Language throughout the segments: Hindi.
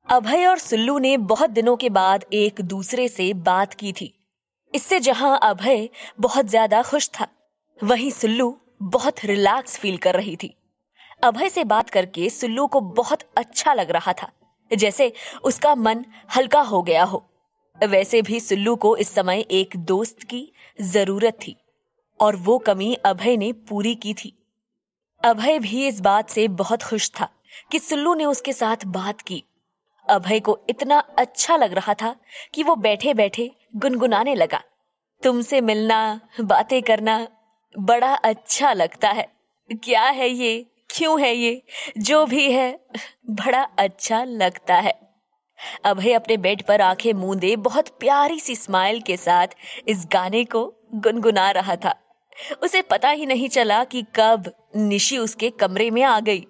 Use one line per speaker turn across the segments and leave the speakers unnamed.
अभय और सुल्लू ने बहुत दिनों के बाद एक दूसरे से बात की थी। इससे जहां अभय बहुत ज्यादा खुश था, वहीं सुल्लू बहुत रिलैक्स फील कर रही थी। अभय से बात करके सुल्लू को बहुत अच्छा लग रहा था, जैसे उसका मन हल्का हो गया हो। वैसे भी सुल्लू को इस समय एक दोस्त की जरूरत थी और वो कमी अभय ने पूरी की थी। अभय भी इस बात से बहुत खुश था कि सुल्लू ने उसके साथ बात की। अभय को इतना अच्छा लग रहा था कि वो बैठे बैठे गुनगुनाने लगा, तुमसे मिलना, बातें करना बड़ा अच्छा लगता है। क्या है ये, क्यों है ये, जो भी है बड़ा अच्छा लगता है। अभय अपने बेड पर आंखें मूंदे बहुत प्यारी सी स्माइल के साथ इस गाने को गुनगुना रहा था। उसे पता ही नहीं चला कि कब निशी उसके कमरे में आ गई।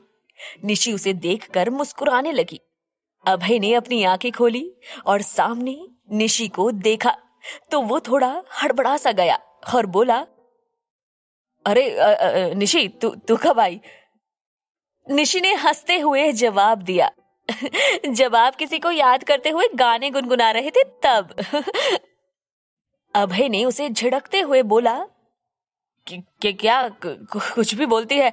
निशी उसे देखकर मुस्कुराने लगी। अभय ने अपनी आंखें खोली और सामने निशी को देखा तो वो थोड़ा हड़बड़ा सा गया और बोला, अरे निशी, तू कब आई? निशी ने हंसते हुए जवाब दिया, जब आप किसी को याद करते हुए गाने गुनगुना रहे थे तब। अभय ने उसे झिड़कते हुए बोला कि क्या कुछ भी बोलती है,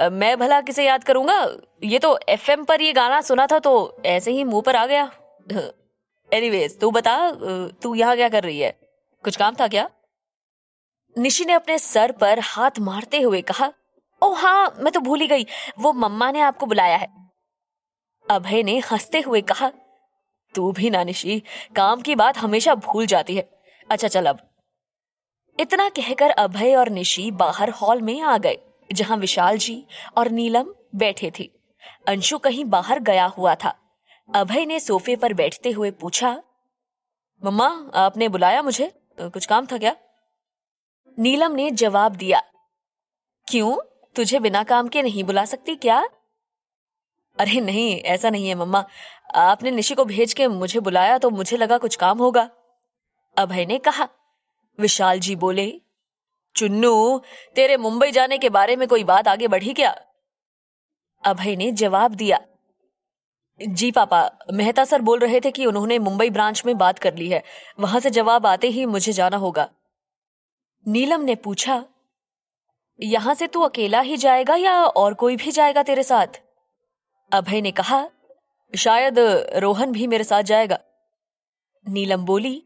मैं भला किसे याद करूंगा? ये तो एफएम पर ये गाना सुना था तो ऐसे ही मुंह पर आ गया। एनीवेज, तू बता, तू यहाँ क्या कर रही है? कुछ काम था क्या? निशी ने अपने सर पर हाथ मारते हुए कहा, ओ हाँ, मैं तो भूल ही गई, वो मम्मा ने आपको बुलाया है। अभय ने हंसते हुए कहा, तू भी ना निशी, काम की बात हमेशा भूल जाती है। अच्छा चल अब। इतना कहकर अभय और निशी बाहर हॉल में आ गए, जहां विशाल जी और नीलम बैठे थे। अंशु कहीं बाहर गया हुआ था। अभय ने सोफे पर बैठते हुए पूछा, मम्मा, आपने बुलाया मुझे? कुछ काम था क्या? नीलम ने जवाब दिया, क्यों, तुझे बिना काम के नहीं बुला सकती क्या? अरे नहीं, ऐसा नहीं है मम्मा, आपने निशी को भेज के मुझे बुलाया तो मुझे लगा कुछ काम होगा, अभय ने कहा। विशाल जी बोले, चुन्नू, तेरे मुंबई जाने के बारे में कोई बात आगे बढ़ी क्या? अभय ने जवाब दिया, जी पापा, मेहता सर बोल रहे थे कि उन्होंने मुंबई ब्रांच में बात कर ली है, वहां से जवाब आते ही मुझे जाना होगा। नीलम ने पूछा, यहां से तू अकेला ही जाएगा या और कोई भी जाएगा तेरे साथ? अभय ने कहा, शायद रोहन भी मेरे साथ जाएगा। नीलम बोली,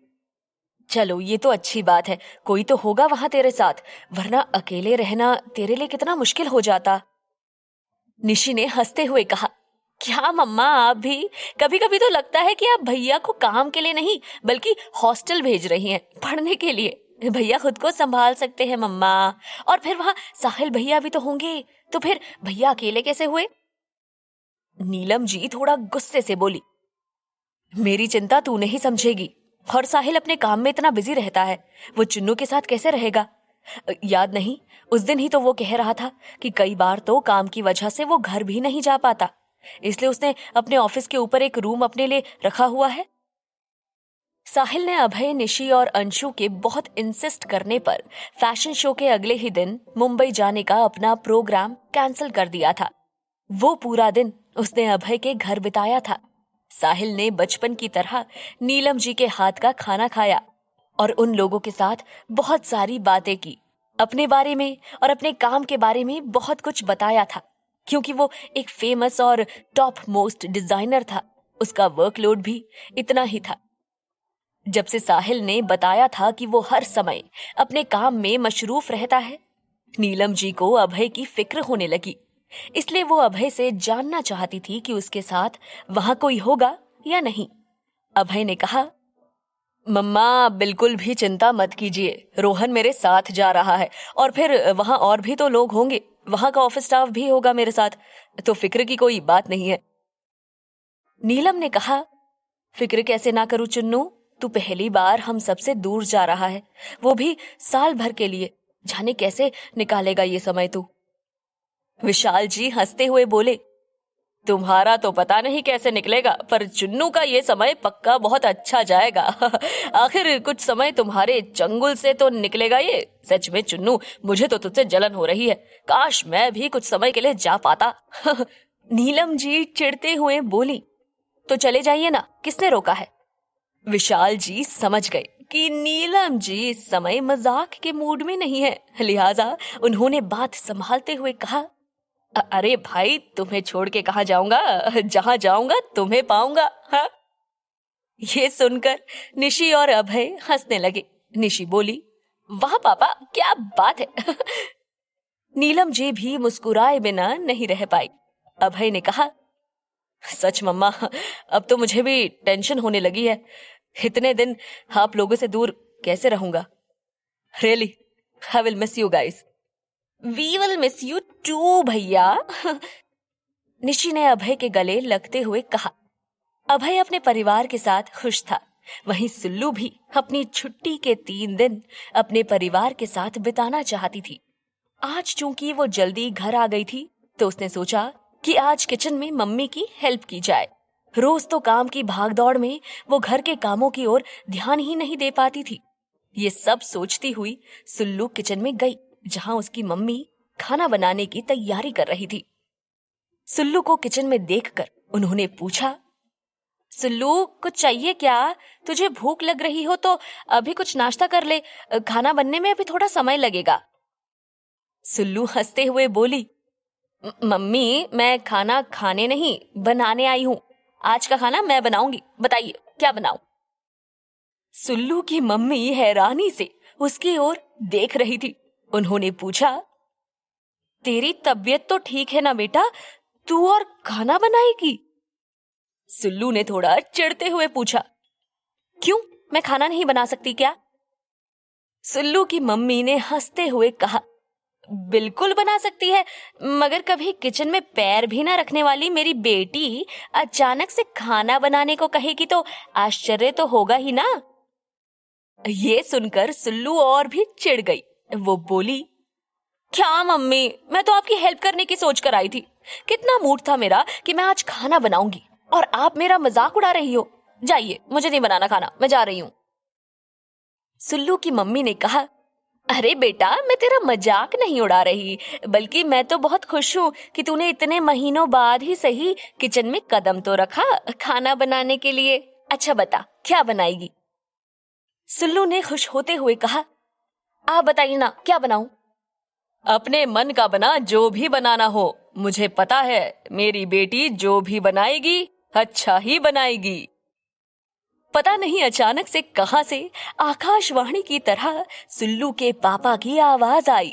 चलो ये तो अच्छी बात है, कोई तो होगा वहां तेरे साथ, वरना अकेले रहना तेरे लिए कितना मुश्किल हो जाता। निशी ने हंसते हुए कहा, क्या मम्मा, आप भी? कभी कभी तो लगता है कि आप भैया को काम के लिए नहीं बल्कि हॉस्टल भेज रही हैं, पढ़ने के लिए। भैया खुद को संभाल सकते हैं मम्मा, और फिर वहां साहिल भैया भी तो होंगे, तो फिर भैया अकेले कैसे हुए? नीलम जी थोड़ा गुस्से से बोली, मेरी चिंता तू नहीं समझेगी, और साहिल अपने काम में इतना बिजी रहता है, वो चुन्नू के साथ कैसे रहेगा? याद नहीं, उस दिन ही तो वो कह रहा था कि कई बार तो काम की वजह से वो घर भी नहीं जा पाता, इसलिए उसने अपने ऑफिस के ऊपर एक रूम अपने लिए रखा हुआ है। साहिल ने अभय, निशी और अंशु के बहुत इंसिस्ट करने पर फैशन शो के अगले ही दिन मुंबई जाने का अपना प्रोग्राम कैंसिल कर दिया था। वो पूरा दिन उसने अभय के घर बिताया था। साहिल ने बचपन की तरह नीलम जी के हाथ का खाना खाया और उन लोगों के साथ बहुत सारी बातें की, अपने बारे में और अपने काम के बारे में बहुत कुछ बताया था। क्योंकि वो एक फेमस और टॉप मोस्ट डिजाइनर था, उसका वर्कलोड भी इतना ही था। जब से साहिल ने बताया था कि वो हर समय अपने काम में मशरूफ रहता है, नीलम जी को अभय की फिक्र होने लगी। इसलिए वो अभय से जानना चाहती थी कि उसके साथ वहां कोई होगा या नहीं। अभय ने कहा, मम्मा, बिल्कुल भी चिंता मत कीजिए, रोहन मेरे साथ जा रहा है और फिर वहां और भी तो लोग होंगे, वहां का ऑफिस स्टाफ भी होगा मेरे साथ, तो फिक्र की कोई बात नहीं है। नीलम ने कहा, फिक्र कैसे ना करूं चुन्नू, तू पहली बार हम सबसे दूर जा रहा है, वो भी साल भर के लिए, जाने कैसे निकालेगा ये समय तू। विशाल जी हंसते हुए बोले, तुम्हारा तो पता नहीं कैसे निकलेगा, पर चुन्नू का ये समय पक्का बहुत अच्छा जाएगा। आखिर कुछ समय तुम्हारे चंगुल से तो निकलेगा ये। सच में चुन्नू, मुझे तो तुझसे जलन हो रही है, काश मैं भी कुछ समय के लिए जा पाता। नीलम जी चिढ़ते हुए बोली, तो चले जाइए ना, किसने रोका है। विशाल जी समझ गए कि नीलम जी इस समय मजाक के मूड में नहीं है, लिहाजा उन्होंने बात संभालते हुए कहा, अरे भाई, तुम्हें छोड़ के कहाँ जाऊंगा, जहां जाऊंगा तुम्हें पाऊंगा। हाँ। ये सुनकर निशी और अभय हंसने लगे। निशी बोली, वाह पापा, क्या बात है। नीलम जी भी मुस्कुराए बिना नहीं रह पाई। अभय ने कहा, सच मम्मा, अब तो मुझे भी टेंशन होने लगी है। इतने दिन आप लोगों से दूर कैसे रहूंगा। Really, I will miss you guys. We will miss you too भैया। निशी ने अभय के गले लगते हुए कहा। अभय अपने परिवार के साथ खुश था। वहीं सुल्लू भी अपनी छुट्टी के 3 दिन अपने परिवार के साथ बिताना चाहती थी। आज चूंकि वो जल्दी घर आ गई थी, तो उसने सोचा कि आज किचन में मम्मी की हेल्प की जाए। रोज तो काम की भागदौड़ में वो घर के कामों की ओर ध्यान ही नहीं दे पाती थी। ये सब सोचती हुई सुल्लू किचन में गई, जहां उसकी मम्मी खाना बनाने की तैयारी कर रही थी। सुल्लू को किचन में देखकर उन्होंने पूछा, सुल्लू, कुछ चाहिए क्या? तुझे भूख लग रही हो तो अभी कुछ नाश्ता कर ले, खाना बनने में अभी थोड़ा समय लगेगा। सुल्लू हंसते हुए बोली, मम्मी, मैं खाना खाने नहीं बनाने आई हूँ। आज का खाना मैं बनाऊंगी, बताइए क्या बनाऊं। सुल्लू की मम्मी हैरानी से उसकी ओर देख रही थी। उन्होंने पूछा, तेरी तबीयत तो ठीक है ना बेटा, तू और खाना बनाएगी? सुल्लू ने थोड़ा चिढ़ते हुए पूछा, क्यों, मैं खाना नहीं बना सकती क्या? सुल्लू की मम्मी ने हंसते हुए कहा, बिल्कुल बना सकती है, मगर कभी किचन में पैर भी ना रखने वाली मेरी बेटी अचानक से खाना बनाने को कहेगी तो आश्चर्य तो होगा ही ना। ये सुनकर सुल्लू और भी चिढ़ गई। वो बोली, क्या मम्मी, मैं तो आपकी हेल्प करने की सोच कर आई थी। कितना मूड था मेरा कि मैं आज खाना बनाऊंगी और आप मेरा मजाक उड़ा रही हो। जाइए, मुझे नहीं बनाना खाना, मैं जा रही हूँ। सुल्लू की मम्मी ने कहा, अरे बेटा, मैं तेरा मजाक नहीं उड़ा रही, बल्कि मैं तो बहुत खुश हूँ कि तूने इतने महीनों बाद ही सही किचन में कदम तो रखा खाना बनाने के लिए। अच्छा बता, क्या बनाएगी? सुल्लू ने खुश होते हुए कहा, आप बताइए ना, क्या बनाऊं? अपने मन का बना, जो भी बनाना हो। मुझे पता है मेरी बेटी जो भी बनाएगी अच्छा ही बनाएगी। पता नहीं अचानक से कहां से आकाशवाणी की तरह सुल्लू के पापा की आवाज आई।